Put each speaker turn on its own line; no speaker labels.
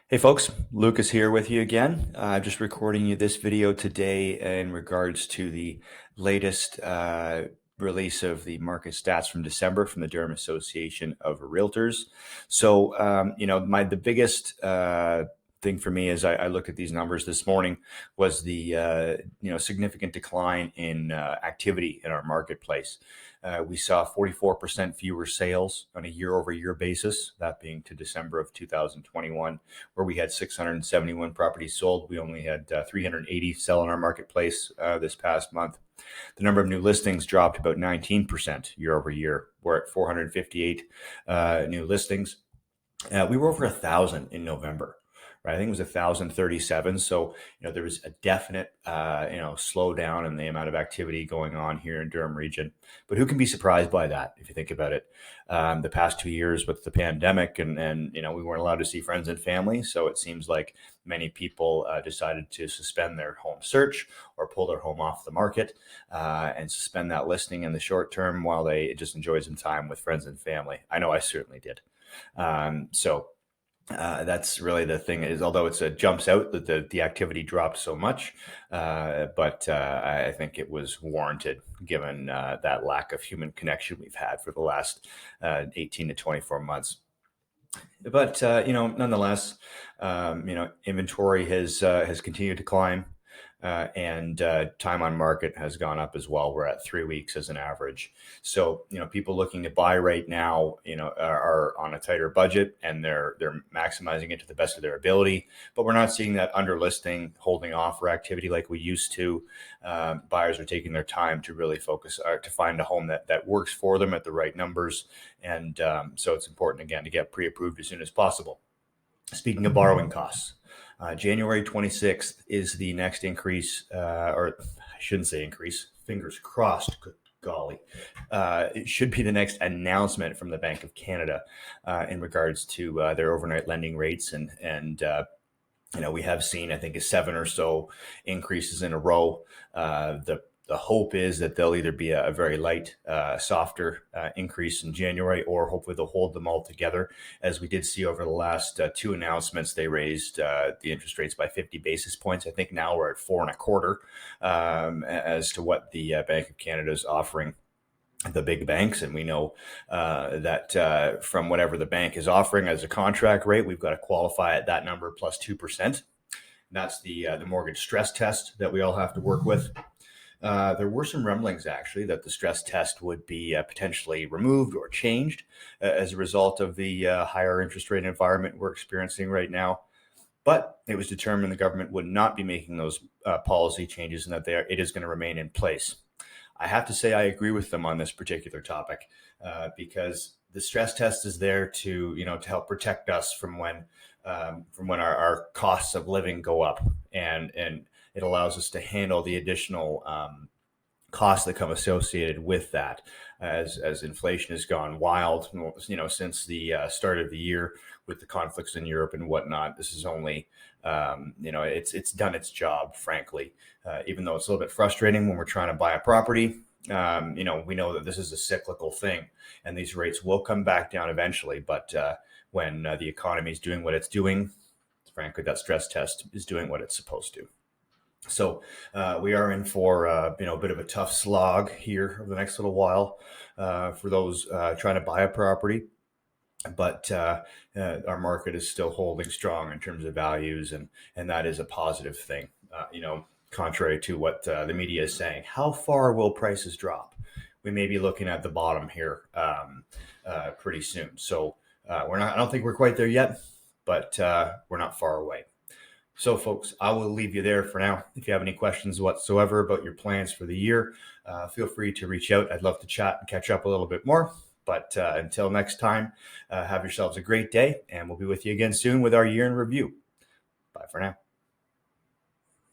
Hey folks, Lucas here with you again. Just recording you this video today in regards to the latest release of the market stats from December from the Durham Association of Realtors. So, the biggest thing for me as I looked at these numbers this morning was the significant decline in activity in our marketplace. We saw 44% fewer sales on a year-over-year basis, that being to December of 2021, where we had 671 properties sold. We only had 380 sell in our marketplace this past month. The number of new listings dropped about 19% year over year. We're at 458 new listings. We were over 1,000 in November. Right? I think it was 1,037. So, there was a definite, slowdown in the amount of activity going on here in Durham region. But who can be surprised by that if you think about it? The past 2 years with the pandemic and we weren't allowed to see friends and family. So it seems like many people decided to suspend their home search or pull their home off the market and suspend that listing in the short term while they just enjoy some time with friends and family. I know I certainly did. That's really the thing is, although it jumps out that the activity dropped so much, but I think it was warranted given that lack of human connection we've had for the last 18 to 24 months. But nonetheless, inventory has continued to climb. And time on market has gone up as well. We're at 3 weeks as an average. So, people looking to buy right now, are on a tighter budget and they're maximizing it to the best of their ability. But we're not seeing that under listing, holding off for activity like we used to. Buyers are taking their time to really focus to find a home that works for them at the right numbers. And so it's important, again, to get pre-approved as soon as possible. Speaking of borrowing costs, January 26th is the next increase, or I shouldn't say increase, fingers crossed, good golly. It should be the next announcement from the Bank of Canada in regards to their overnight lending rates. And we have seen, I think, 7 or so increases in a row. The hope is that there'll either be a very light, softer increase in January, or hopefully they'll hold them all together. As we did see over the last 2 announcements, they raised the interest rates by 50 basis points. I think now we're at 4.25 as to what the Bank of Canada is offering the big banks. And we know that from whatever the bank is offering as a contract rate, we've got to qualify at that number plus 2%. That's the mortgage stress test that we all have to work with. There were some rumblings, actually, that the stress test would be potentially removed or changed as a result of the higher interest rate environment we're experiencing right now. But it was determined the government would not be making those policy changes and that it is going to remain in place. I have to say I agree with them on this particular topic because the stress test is there to help protect us from when our costs of living go up, and it allows us to handle the additional costs that come associated with that as inflation has gone wild, since the start of the year with the conflicts in Europe and whatnot. This is only, it's done its job, frankly, even though it's a little bit frustrating when we're trying to buy a property. We know that this is a cyclical thing and these rates will come back down eventually. But when the economy is doing what it's doing, frankly, that stress test is doing what it's supposed to. So we are in for a bit of a tough slog here over the next little while for those trying to buy a property. But our market is still holding strong in terms of values, and that is a positive thing. Contrary to what the media is saying, how far will prices drop? We may be looking at the bottom here pretty soon. So I don't think we're quite there yet, but we're not far away. So, folks, I will leave you there for now. If you have any questions whatsoever about your plans for the year, feel free to reach out. I'd love to chat and catch up a little bit more. But until next time, have yourselves a great day, and we'll be with you again soon with our year in review. Bye for now.